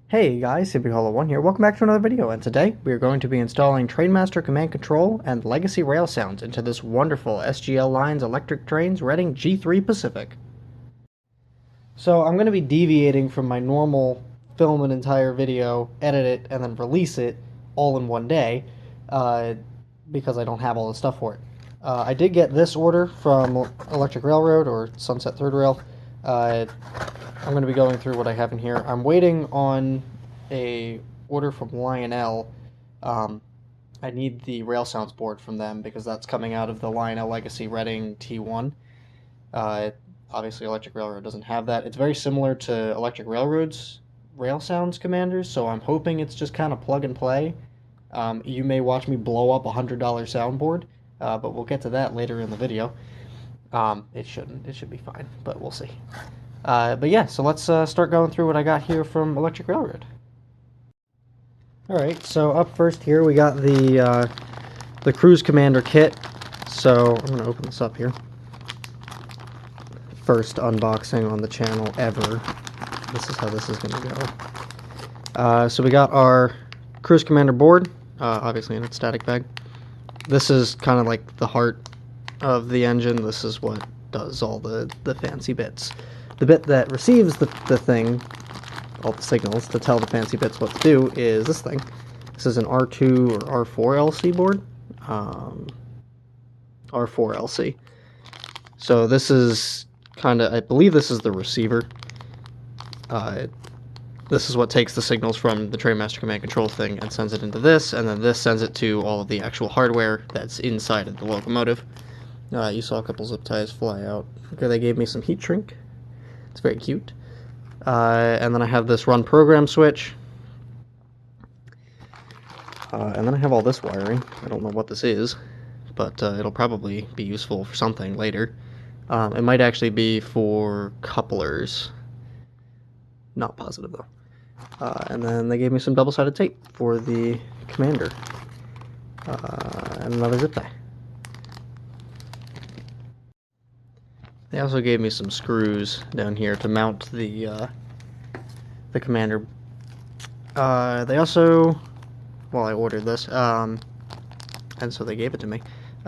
Hey guys, HippieHollow1 here. Welcome back to another video, and today we are going to be installing Trainmaster Command Control and Legacy RailSounds into this wonderful SGL Lines Electric Trains Reading G3 Pacific. So I'm going to be deviating from my normal film an entire video, edit it, and then release it all in one day, because I don't have all the stuff for it. I did get this order from Electric Railroad, or Sunset Third Rail. I'm going to be going through what I have in here. I'm waiting on a order from Lionel. I need the RailSounds board from them because that's coming out of the Lionel Legacy Reading T1. Obviously, Electric Railroad doesn't have that. It's very similar to Electric Railroad's RailSounds commanders, so I'm hoping it's just kind of plug and play. You may watch me blow up a $100 soundboard, but we'll get to that later in the video. It shouldn't. It should be fine, but we'll see. But yeah, so let's start going through what I got here from Electric Railroad. Alright, so up first here we got the Cruise Commander Kit. So I'm going to open this up here. First unboxing on the channel ever. This is how this is going to go. So we got our Cruise Commander board, obviously in its static bag. This is kind of like the heart of the engine. This is what does all the fancy bits. The bit that receives the thing, all the signals to tell the fancy bits what to do, is this thing. This is an R2 or R4 LC board. R4 LC. So this is kind of, I believe this is the receiver. This is what takes the signals from the Trainmaster Command Control thing and sends it into this, and then this sends it to all of the actual hardware that's inside of the locomotive. You saw a couple zip ties fly out. Okay, they gave me some heat shrink. It's very cute. And then I have this run program switch. And then I have all this wiring. I don't know what this is, but it'll probably be useful for something later. It might actually be for couplers. Not positive, though. And then they gave me some double-sided tape for the commander. And another zip tie. They also gave me some screws down here to mount the commander. They also, well, I ordered this, and so they gave it to me.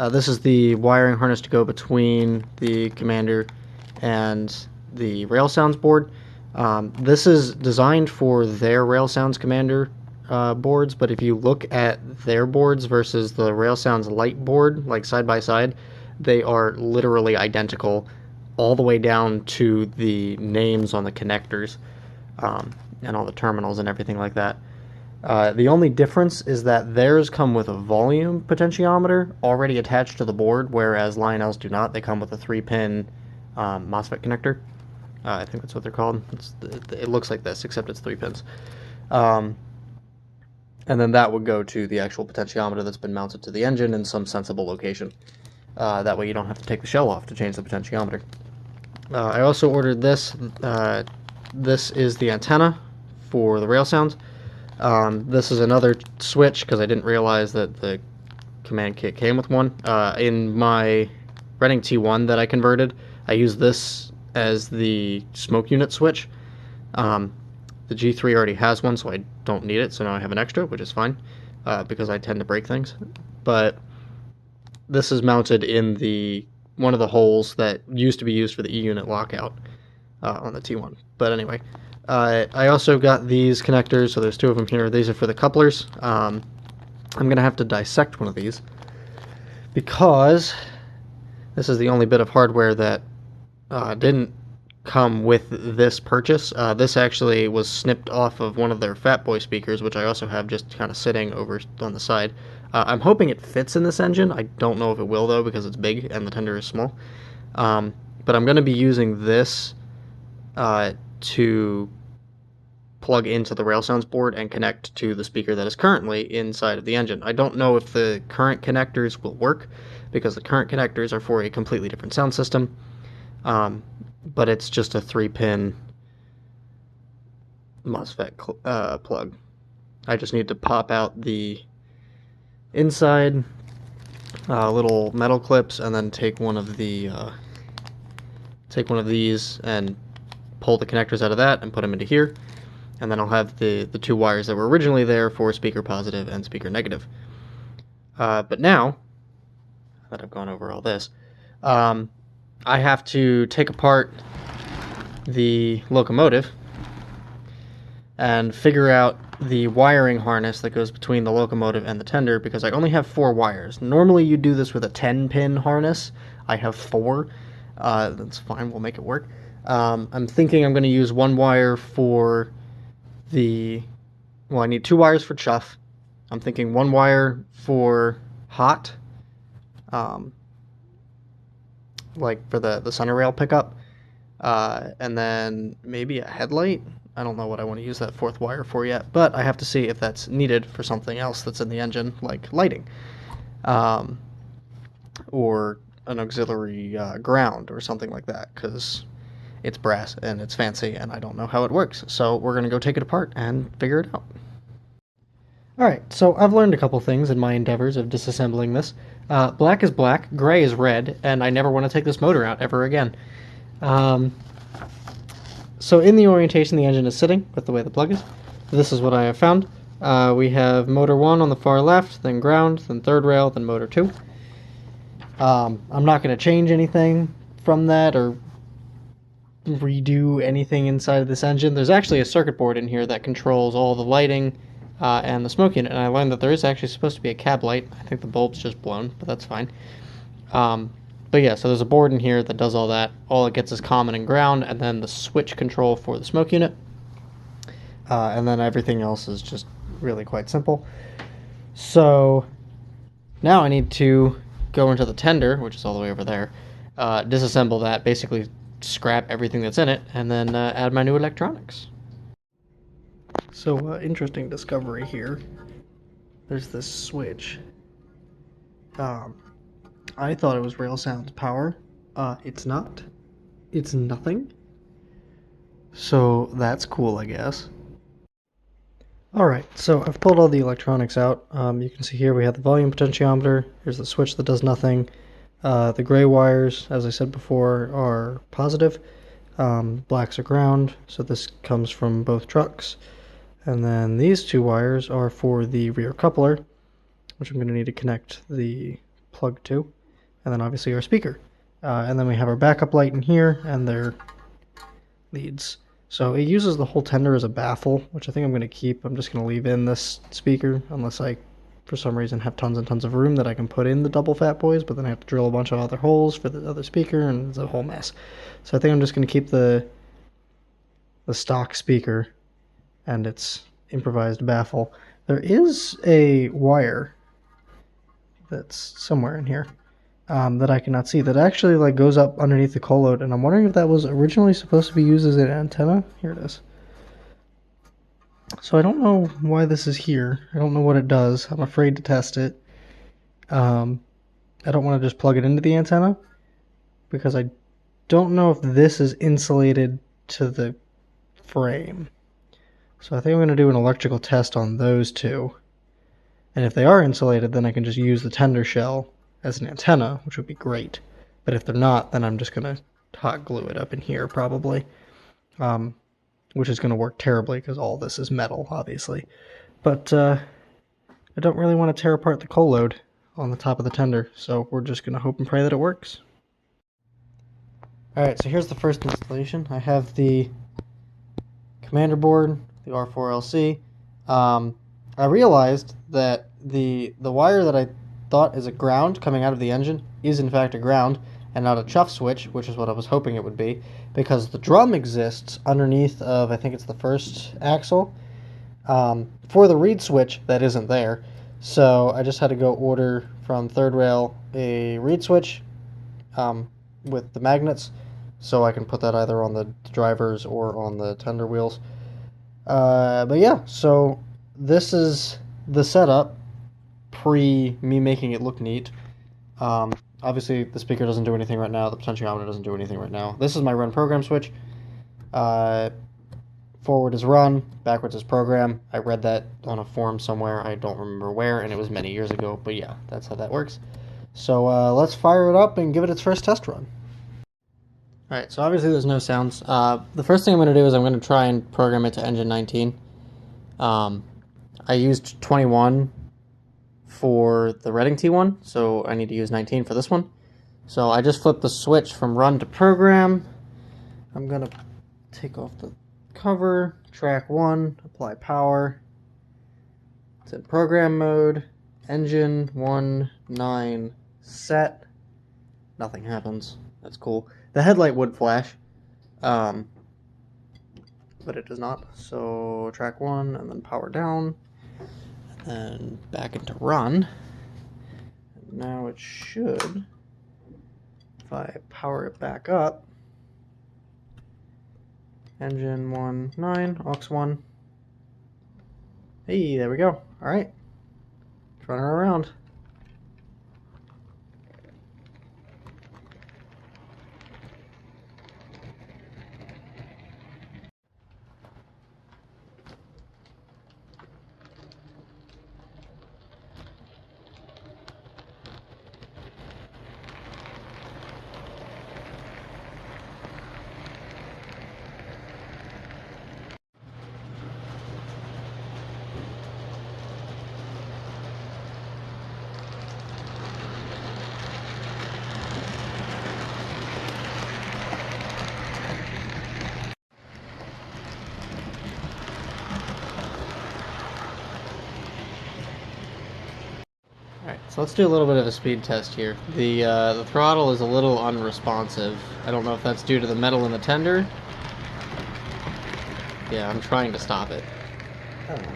This is the wiring harness to go between the commander and the RailSounds board. This is designed for their RailSounds commander boards, but if you look at their boards versus the RailSounds Lite board, like side by side, they are literally identical, all the way down to the names on the connectors, and all the terminals and everything like that. The only difference is that theirs come with a volume potentiometer already attached to the board, whereas Lionel's do not. They come with a 3-pin MOSFET connector. I think that's what they're called. It looks like this, except it's 3 pins. And then that would go to the actual potentiometer that's been mounted to the engine in some sensible location. That way you don't have to take the shell off to change the potentiometer. I also ordered this. This is the antenna for the RailSounds. This is another switch because I didn't realize that the command kit came with one. In my Reading T1 that I converted, I used this as the smoke unit switch. The G3 already has one, so I don't need it, so now I have an extra, which is fine, because I tend to break things. But this is mounted in one of the holes that used to be used for the E-unit lockout on the T1. But anyway, I also got these connectors, so there's 2 of them here. These are for the couplers. I'm going to have to dissect one of these because this is the only bit of hardware that didn't come with this purchase. This actually was snipped off of one of their Fat Boy speakers, which I also have just kind of sitting over on the side. I'm hoping it fits in this engine. I don't know if it will, though, because it's big and the tender is small. But I'm going to be using this to plug into the RailSounds board and connect to the speaker that is currently inside of the engine. I don't know if the current connectors will work, because the current connectors are for a completely different sound system. But it's just a 3-pin MOSFET plug. I just need to pop out the inside little metal clips and then take one of these and pull the connectors out of that and put them into here. And then I'll have the two wires that were originally there for speaker positive and speaker negative. But now that I've gone over all this, I have to take apart the locomotive and figure out the wiring harness that goes between the locomotive and the tender, because I only have 4 wires. Normally you do this with a 10-pin harness. I have 4. That's fine, we'll make it work. I'm thinking I'm going to use 1 wire for the... Well, I need 2 wires for Chuff. I'm thinking 1 wire for hot, like for the center rail pickup, and then maybe a headlight. I don't know what I want to use that 4th wire for yet, but I have to see if that's needed for something else that's in the engine, like lighting, or an auxiliary ground or something like that, because it's brass and it's fancy and I don't know how it works. So we're going to go take it apart and figure it out. Alright, so I've learned a couple things in my endeavors of disassembling this. Black is black, gray is red, and I never want to take this motor out ever again. So in the orientation the engine is sitting, with the way the plug is, this is what I have found. We have motor 1 on the far left, then ground, then third rail, then motor 2. I'm not going to change anything from that or redo anything inside of this engine. There's actually a circuit board in here that controls all the lighting and the smoke unit, and I learned that there is actually supposed to be a cab light. I think the bulb's just blown, but that's fine. But yeah, so there's a board in here that does all that. All it gets is common and ground, and then the switch control for the smoke unit. And then everything else is just really quite simple. So now I need to go into the tender, which is all the way over there, disassemble that, basically scrap everything that's in it, and then add my new electronics. So, interesting discovery here. There's this switch. I thought it was RailSounds power. It's not. It's nothing. So that's cool, I guess. Alright, so I've pulled all the electronics out. You can see here we have the volume potentiometer. Here's the switch that does nothing. The gray wires, as I said before, are positive. Blacks are ground, so this comes from both trucks. And then these 2 wires are for the rear coupler, which I'm going to need to connect the plug to. And then obviously our speaker. And then we have our backup light in here, and their leads. So it uses the whole tender as a baffle, which I think I'm going to keep. I'm just going to leave in this speaker, unless I, for some reason, have tons and tons of room that I can put in the double fat boys, but then I have to drill a bunch of other holes for the other speaker, and it's a whole mess. So I think I'm just going to keep the stock speaker and its improvised baffle. There is a wire that's somewhere in here that I cannot see that actually like goes up underneath the cold, and I'm wondering if that was originally supposed to be used as an antenna. Here it is. So I don't know why this is here. I don't know what it does. I'm afraid to test it. I don't want to just plug it into the antenna because I don't know if this is insulated to the frame. So I think I'm going to do an electrical test on those 2. And if they are insulated, then I can just use the tender shell as an antenna, which would be great. But if they're not, then I'm just going to hot glue it up in here probably. Which is going to work terribly because all this is metal, obviously. But I don't really want to tear apart the coal load on the top of the tender, so we're just going to hope and pray that it works. Alright, so here's the first installation. I have the commander board, the R4LC. I realized that the wire that I thought is a ground coming out of the engine is in fact a ground and not a chuff switch, which is what I was hoping it would be, because the drum exists underneath of, I think it's the first axle, for the reed switch that isn't there. So I just had to go order from third rail a reed switch with the magnets, so I can put that either on the drivers or on the tender wheels. But yeah, so this is the setup pre me making it look neat. Obviously the speaker doesn't do anything right now, the potentiometer doesn't do anything right now. This is my run program switch. Forward is run, backwards is program. I read that on a forum somewhere, I don't remember where, and it was many years ago, but yeah, that's how that works. So let's fire it up and give it its first test run. Alright, so obviously there's no sounds. The first thing I'm going to do is I'm going to try and program it to engine 19. I used 21 for the Reading T1, so I need to use 19 for this one. So I just flipped the switch from run to program. I'm going to take off the cover, track 1, apply power. It's in program mode, engine 19 set. Nothing happens. That's cool. The headlight would flash, but it does not. So track 1 and then power down, and back into run. And now it should, if I power it back up, engine 19, aux 1. Hey, there we go. All right, let's run her around. Alright, so let's do a little bit of a speed test here. The throttle is a little unresponsive. I don't know if that's due to the metal in the tender. Yeah, I'm trying to stop it. Alright.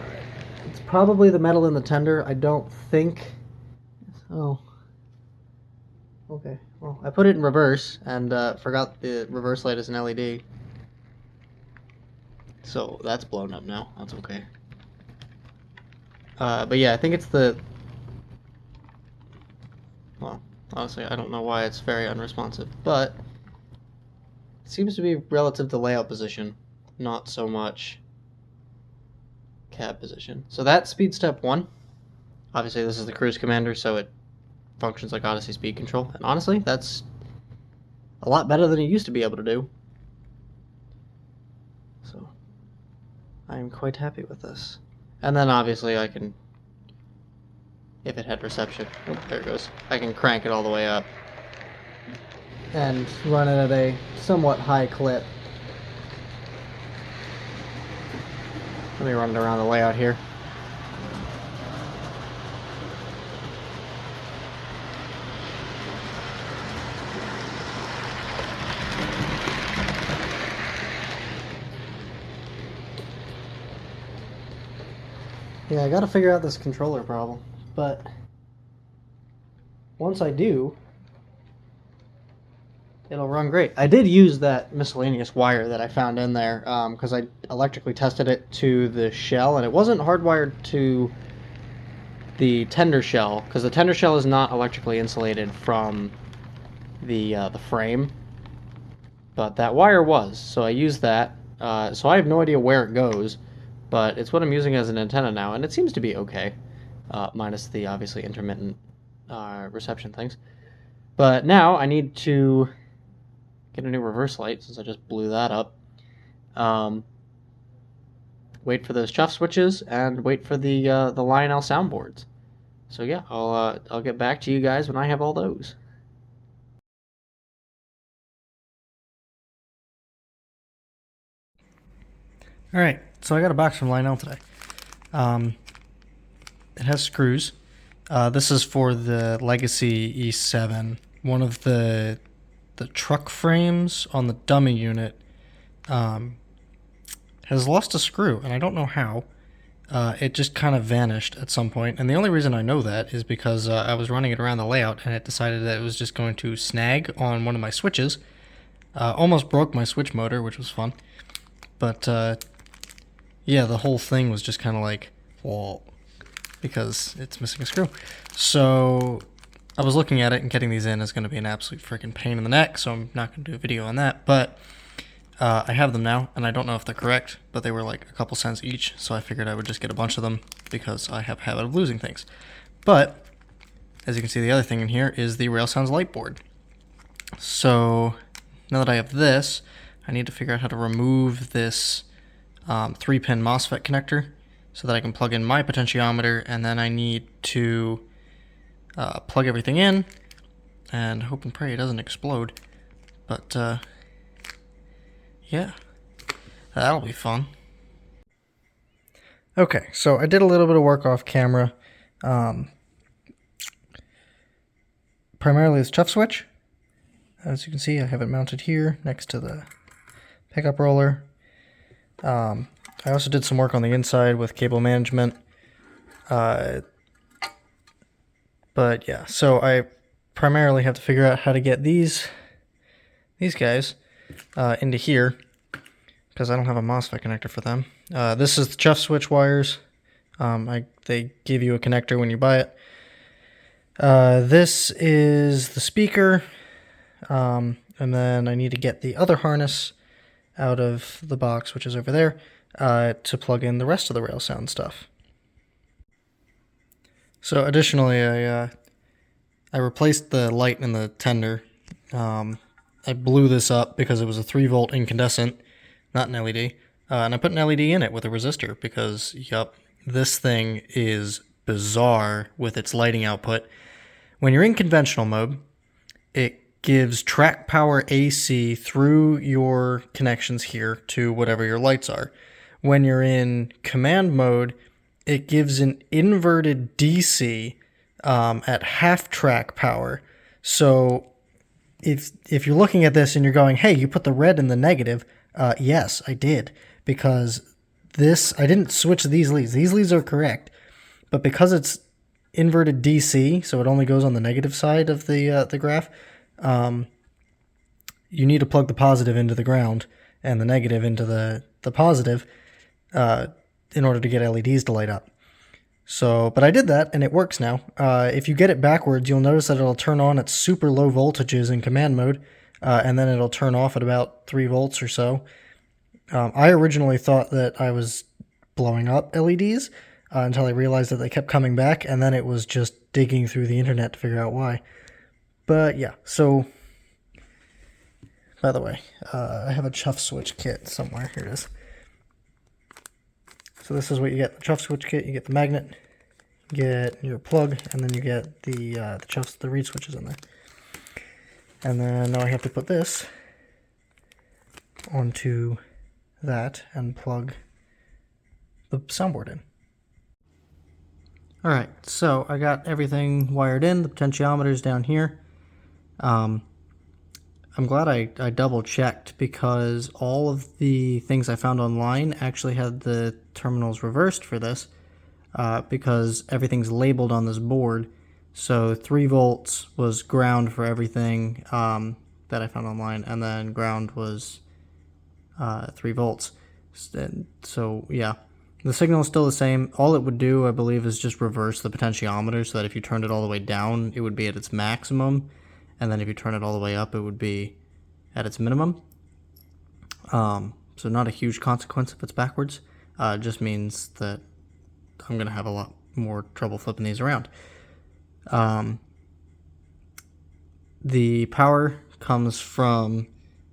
It's probably the metal in the tender. I don't think... Oh. Okay. Well, I put it in reverse and forgot the reverse light is an LED. So that's blown up now. That's okay. But yeah, I think it's the... Well, honestly, I don't know why it's very unresponsive, but it seems to be relative to layout position, not so much cab position. So that's speed step 1. Obviously, this is the Cruise Commander, so it functions like Odyssey speed control. And honestly, that's a lot better than it used to be able to do. So I am quite happy with this. And then obviously I can, if it had reception, oh, there it goes, I can crank it all the way up and run it at a somewhat high clip. Let me run it around the layout here. Yeah, I gotta figure out this controller problem, but once I do, it'll run great. I did use that miscellaneous wire that I found in there because I electrically tested it to the shell, and it wasn't hardwired to the tender shell because the tender shell is not electrically insulated from the frame, but that wire was. So I used that. So I have no idea where it goes, but it's what I'm using as an antenna now, and it seems to be okay, minus the obviously intermittent reception things. But now I need to get a new reverse light since I just blew that up. Wait for those Chuff switches and wait for the Lionel soundboards. So yeah, I'll get back to you guys when I have all those. All right, so I got a box from Lionel today. It has screws. This is for the Legacy E7. One of the truck frames on the dummy unit has lost a screw, and I don't know how. It just kind of vanished at some point, and the only reason I know that is because I was running it around the layout, and it decided that it was just going to snag on one of my switches. Almost broke my switch motor, which was fun. But, yeah, the whole thing was just kind of like, well, because it's missing a screw. So I was looking at it, and getting these in is going to be an absolute freaking pain in the neck, so I'm not going to do a video on that. But I have them now, and I don't know if they're correct, but they were like a couple cents each, so I figured I would just get a bunch of them because I have a habit of losing things. But as you can see, the other thing in here is the RailSounds light board. So now that I have this, I need to figure out how to remove this 3-pin MOSFET connector so that I can plug in my potentiometer, and then I need to plug everything in and hope and pray it doesn't explode. But yeah, that'll be fun. Okay, so I did a little bit of work off camera. Primarily this Chuff switch. As you can see, I have it mounted here next to the pickup roller. I also did some work on the inside with cable management. But yeah, so I primarily have to figure out how to get these guys into here, because I don't have a MOSFET connector for them. This is the Chuff switch wires. They give you a connector when you buy it. This is the speaker, and then I need to get the other harness out of the box, which is over there, to plug in the rest of the RailSound stuff. So additionally, I replaced the light in the tender. I blew this up because it was a 3-volt incandescent, not an LED, and I put an LED in it with a resistor because, yup, this thing is bizarre with its lighting output. When you're in conventional mode, it gives track power AC through your connections here to whatever your lights are. When you're in command mode, it gives an inverted DC at half track power. So if you're looking at this and you're going, hey, you put the red in the negative, yes, I did. Because I didn't switch these leads. These leads are correct. But because it's inverted DC, so it only goes on the negative side of the graph, you need to plug the positive into the ground and the negative into the positive in order to get LEDs to light up. So, but I did that and it works now. If you get it backwards, you'll notice that it'll turn on at super low voltages in command mode, and then it'll turn off at about 3 volts or so. I originally thought that I was blowing up LEDs, until I realized that they kept coming back, and then it was just digging through the internet to figure out why. But yeah, so, by the way, I have a Chuff switch kit somewhere. Here it is. So this is what you get, the Chuff switch kit. You get the magnet, you get your plug, and then you get the reed switches in there. And then now I have to put this onto that and plug the soundboard in. Alright, so I got everything wired in, the potentiometer's down here. I'm glad I double checked, because all of the things I found online actually had the terminals reversed for this, because everything's labeled on this board. So 3 volts was ground for everything that I found online, and then ground was 3 volts. So yeah. The signal is still the same. All it would do, I believe, is just reverse the potentiometer so that if you turned it all the way down, it would be at its maximum. And then if you turn it all the way up, it would be at its minimum. So not a huge consequence if it's backwards. It just means that I'm going to have a lot more trouble flipping these around. The power comes from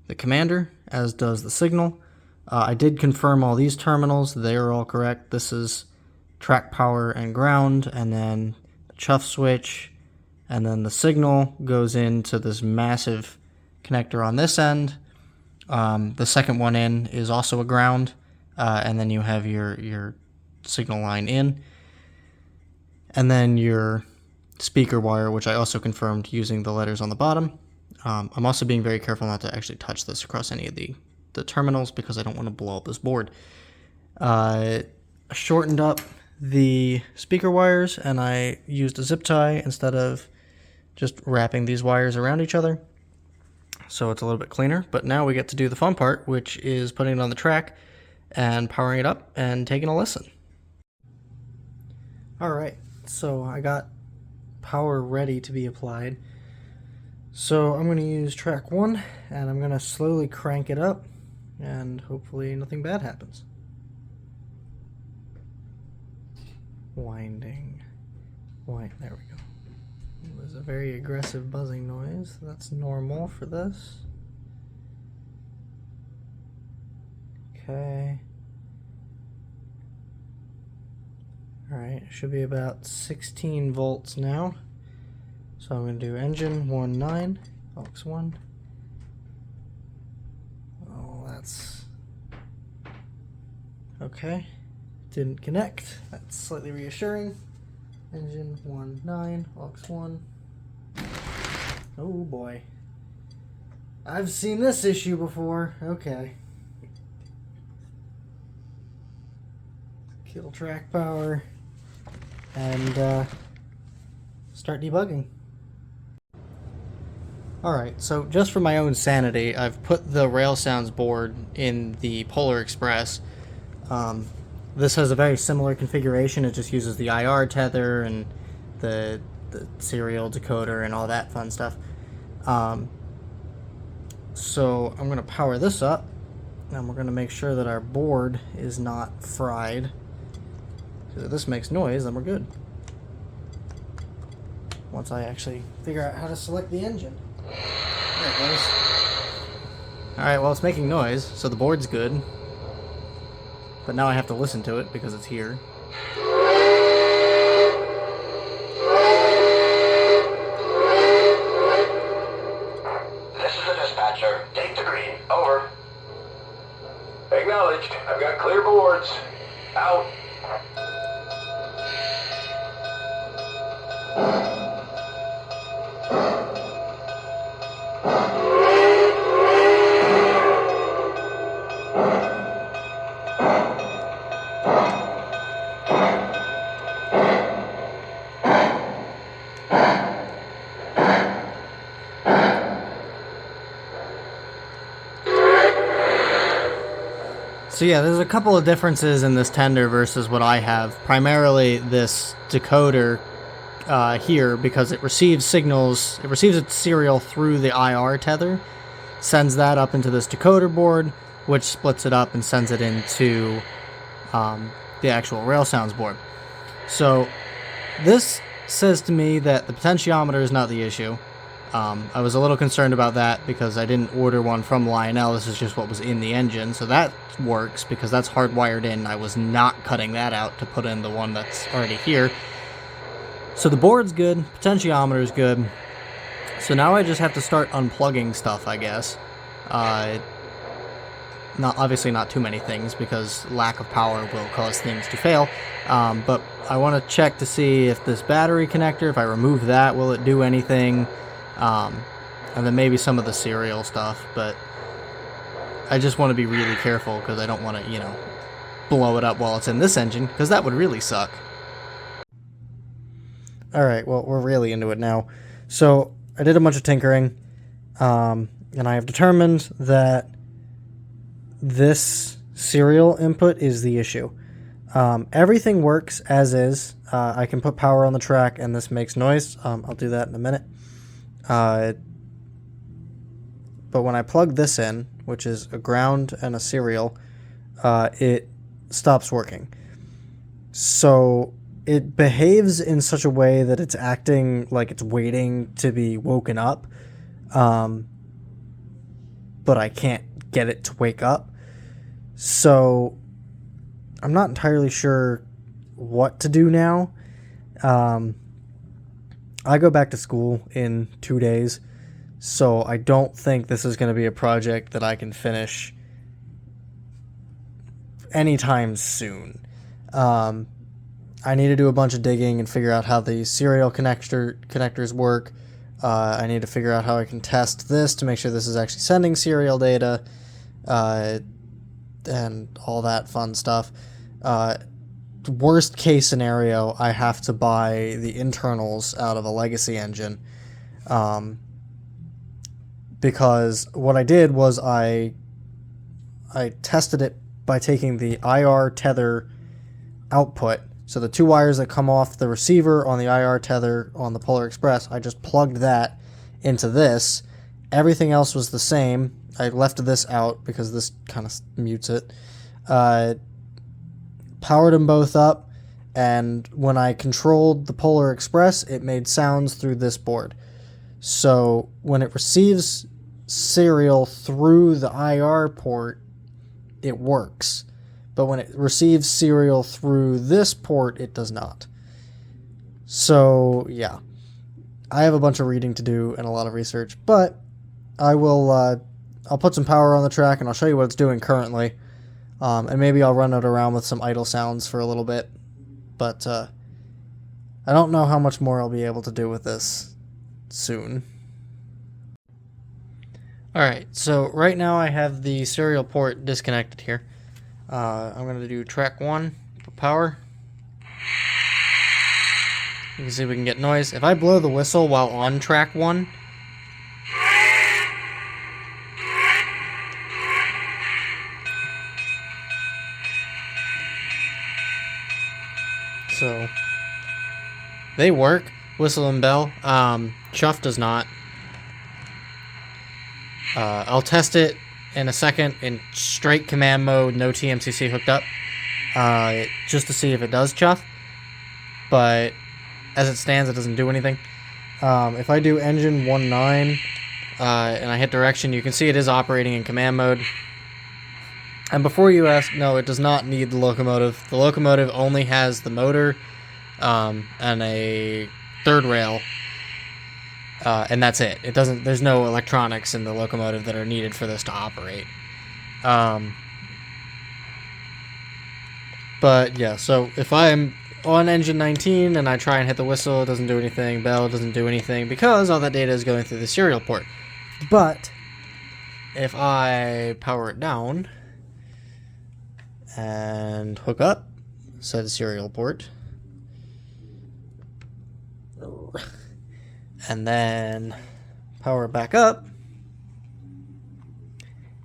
the commander, as does the signal. I did confirm all these terminals. They are all correct. This is track power and ground, and then the Chuff switch, and then the signal goes into this massive connector on this end. The second one in is also a ground, and then you have your signal line in, and then your speaker wire, which I also confirmed using the letters on the bottom. I'm also being very careful not to actually touch this across any of the terminals, because I don't want to blow up this board. I shortened up the speaker wires, and I used a zip tie instead of just wrapping these wires around each other, so it's a little bit cleaner. But now we get to do the fun part, which is putting it on the track and powering it up and taking a listen. Alright, so I got power ready to be applied. So I'm going to use track 1, and I'm going to slowly crank it up, and hopefully nothing bad happens. Winding. There we go. It was a very aggressive buzzing noise. That's normal for this. Okay. Alright, it should be about 16 volts now. So I'm going to do engine 1.9, aux 1. Oh, that's... Okay. Didn't connect. That's slightly reassuring. Engine 1.9, aux 1. Oh boy. I've seen this issue before. Okay. Kill track power. And start debugging. Alright, so just for my own sanity, I've put the RailSounds board in the Polar Express. This has a very similar configuration. It just uses the IR tether and the serial decoder and all that fun stuff. So I'm going to power this up, and we're going to make sure that our board is not fried. Because if this makes noise, then we're good. Once I actually figure out how to select the engine. There it goes. Alright, well, it's making noise, so the board's good. But now I have to listen to it because it's here. This is the dispatcher. Take the green. Over. Acknowledged. I've got clear boards. Out. So yeah, there's a couple of differences in this tender versus what I have. Primarily this decoder here, because it receives signals, it receives its serial through the IR tether, sends that up into this decoder board, which splits it up and sends it into the actual RailSounds board. So this says to me that the potentiometer is not the issue. I was a little concerned about that because I didn't order one from Lionel. This is just what was in the engine, so that works because that's hardwired in. I was not cutting that out to put in the one that's already here. So the board's good, potentiometer's good. So now I just have to start unplugging stuff, I guess. Obviously not too many things because lack of power will cause things to fail. But I want to check to see if this battery connector, if I remove that, will it do anything? And then maybe some of the serial stuff, but I just want to be really careful because I don't want to, you know, blow it up while it's in this engine, because that would really suck. Alright, well, we're really into it now. So, I did a bunch of tinkering, and I have determined that this serial input is the issue. Everything works as is. I can put power on the track, and this makes noise. I'll do that in a minute. But when I plug this in, which is a ground and a serial, it stops working. So it behaves in such a way that it's acting like it's waiting to be woken up, but I can't get it to wake up. So I'm not entirely sure what to do now. I go back to school in 2 days, so I don't think this is going to be a project that I can finish anytime soon. I need to do a bunch of digging and figure out how the serial connectors work. I need to figure out how I can test this to make sure this is actually sending serial data, and all that fun stuff. Worst case scenario, I have to buy the internals out of a Legacy engine, because what I did was I tested it by taking the IR tether output, so the 2 wires that come off the receiver on the IR tether on the Polar Express, I just plugged that into this. Everything else was the same. I left this out because this kind of mutes it. Powered them both up, and when I controlled the Polar Express, it made sounds through this board. So when it receives serial through the IR port, it works. But when it receives serial through this port, it does not. So, yeah. I have a bunch of reading to do and a lot of research, but I will, I'll put some power on the track and I'll show you what it's doing currently. And maybe I'll run it around with some idle sounds for a little bit. But, I don't know how much more I'll be able to do with this soon. Alright, so right now I have the serial port disconnected here. I'm going to do track 1 for power. You can see we can get noise. If I blow the whistle while on track 1, so they work, whistle and bell. Chuff does not. I'll test it in a second in straight command mode, no TMCC hooked up, just to see if it does chuff. But as it stands, it doesn't do anything. If I do engine 1.9 and I hit direction, you can see it is operating in command mode. And before you ask, no, it does not need the locomotive. The locomotive only has the motor and a third rail. And that's it. It doesn't. There's no electronics in the locomotive that are needed for this to operate. But yeah, so if I'm on engine 19 and I try and hit the whistle, it doesn't do anything. Bell doesn't do anything because all that data is going through the serial port. But if I power it down and hook up said serial port, and then power it back up,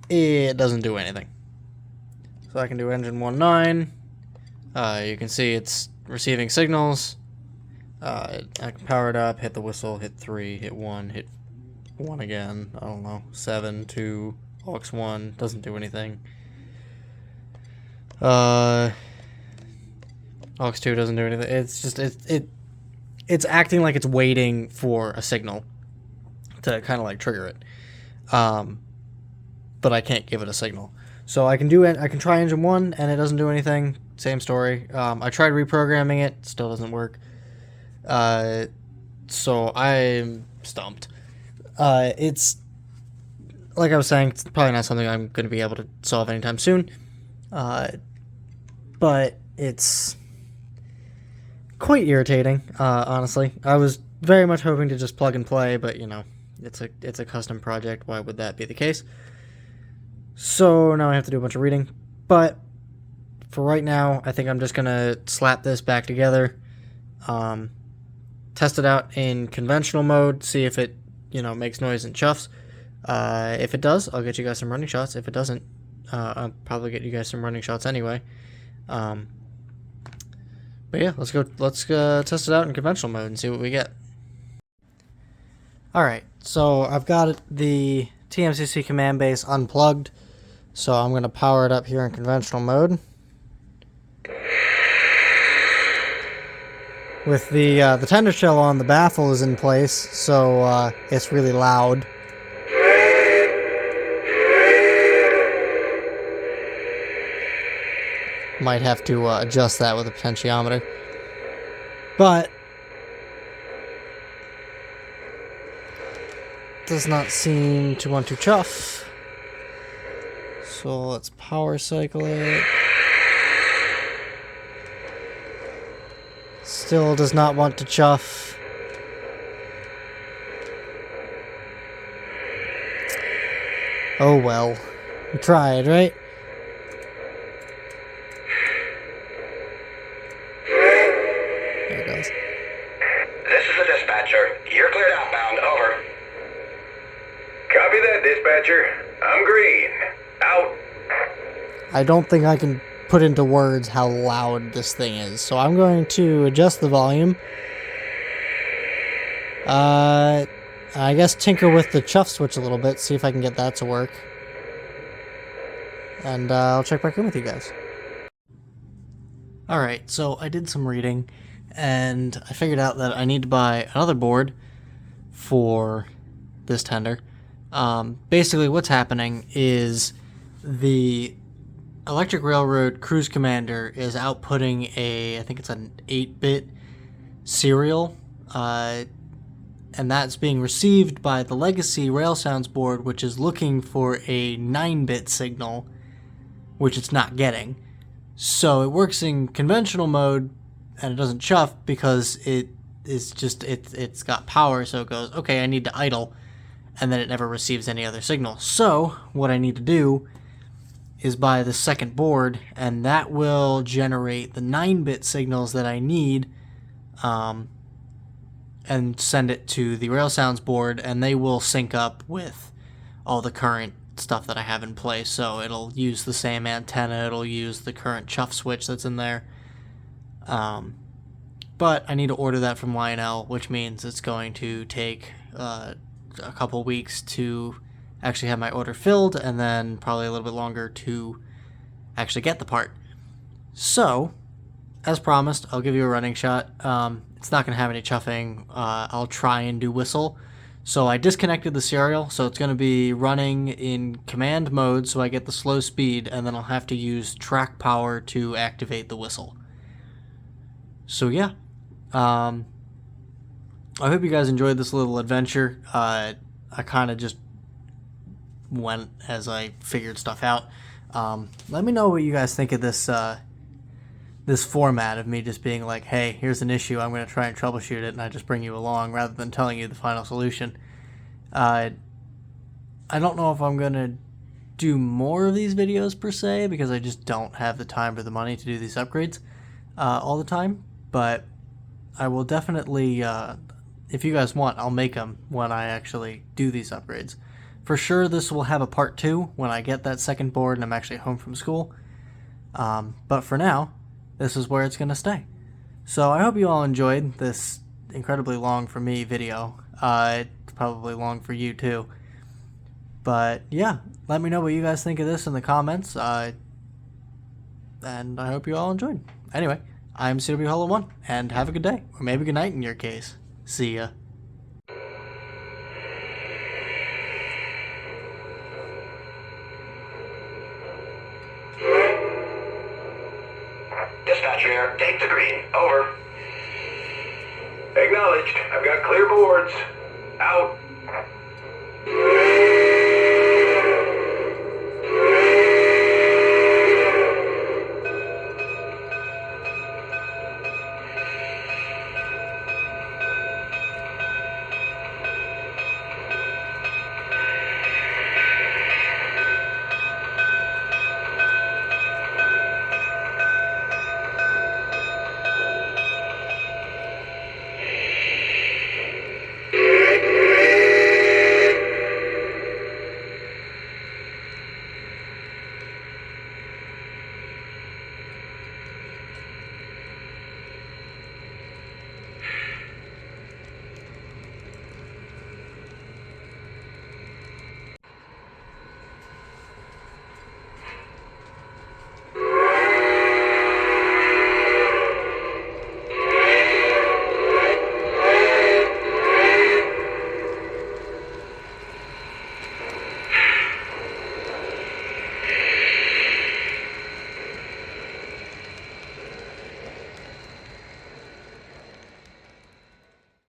it doesn't do anything. So I can do engine 1.9. You can see it's receiving signals. I can power it up, hit the whistle, hit 3, hit 1, hit 1 again. I don't know, 7, 2, aux 1, doesn't do anything. Aux 2 doesn't do anything. It's just, it's acting like it's waiting for a signal to kind of like trigger it. But I can't give it a signal. So I can try engine 1 and it doesn't do anything. Same story. I tried reprogramming it, still doesn't work. So I'm stumped. It's, like I was saying, it's probably not something I'm going to be able to solve anytime soon. But it's quite irritating, honestly. I was very much hoping to just plug and play, but you know, it's a custom project. Why would that be the case? So now I have to do a bunch of reading. But for right now, I think I'm just gonna slap this back together, test it out in conventional mode, see if it, you know, makes noise and chuffs. If it does, I'll get you guys some running shots. If it doesn't, I'll probably get you guys some running shots anyway. But yeah, let's test it out in conventional mode and see what we get. Alright, so I've got the TMCC command base unplugged, so I'm going to power it up here in conventional mode. With the tender shell on, the baffle is in place, so it's really loud. Might have to adjust that with a potentiometer. But does not seem to want to chuff. So let's power cycle it. Still does not want to chuff. Oh well. We tried, right? There it goes. This is the dispatcher. You're cleared outbound. Over. Copy that, dispatcher. I'm green. Out. I don't think I can put into words how loud this thing is, so I'm going to adjust the volume. I guess tinker with the chuff switch a little bit, see if I can get that to work. And I'll check back in with you guys. Alright, so I did some reading, and I figured out that I need to buy another board for this tender. Basically what's happening is the Electric Railroad Cruise Commander is outputting I think it's an 8-bit serial, and that's being received by the Legacy RailSounds board, which is looking for a 9-bit signal, which it's not getting. So it works in conventional mode, and it doesn't chuff because it's got power, so it goes, okay, I need to idle, and then it never receives any other signal. So what I need to do is buy the second board, and that will generate the 9-bit signals that I need, and send it to the RailSounds board, and they will sync up with all the current stuff that I have in place. So it'll use the same antenna, it'll use the current Chuff switch that's in there. But I need to order that from Lionel, which means it's going to take a couple weeks to actually have my order filled, and then probably a little bit longer to actually get the part. So, as promised, I'll give you a running shot. It's not going to have any chuffing. I'll try and do whistle. So I disconnected the serial, so it's going to be running in command mode so I get the slow speed, and then I'll have to use track power to activate the whistle. So yeah, I hope you guys enjoyed this little adventure. I kind of just went as I figured stuff out. Let me know what you guys think of this this format of me just being like, hey, here's an issue, I'm going to try and troubleshoot it, and I just bring you along rather than telling you the final solution. I don't know if I'm going to do more of these videos per se, because I just don't have the time or the money to do these upgrades all the time, but I will definitely, if you guys want, I'll make them when I actually do these upgrades. For sure, this will have a part 2 when I get that second board and I'm actually home from school. But for now, this is where it's going to stay. So I hope you all enjoyed this incredibly long for me video. It's probably long for you too. But yeah, let me know what you guys think of this in the comments. And I hope you all enjoyed. Anyway, I'm CW Hollow 1, and have a good day. Or maybe good night in your case. See ya. Dispatcher, take the green. Over. Acknowledged. I've got clear boards. Out.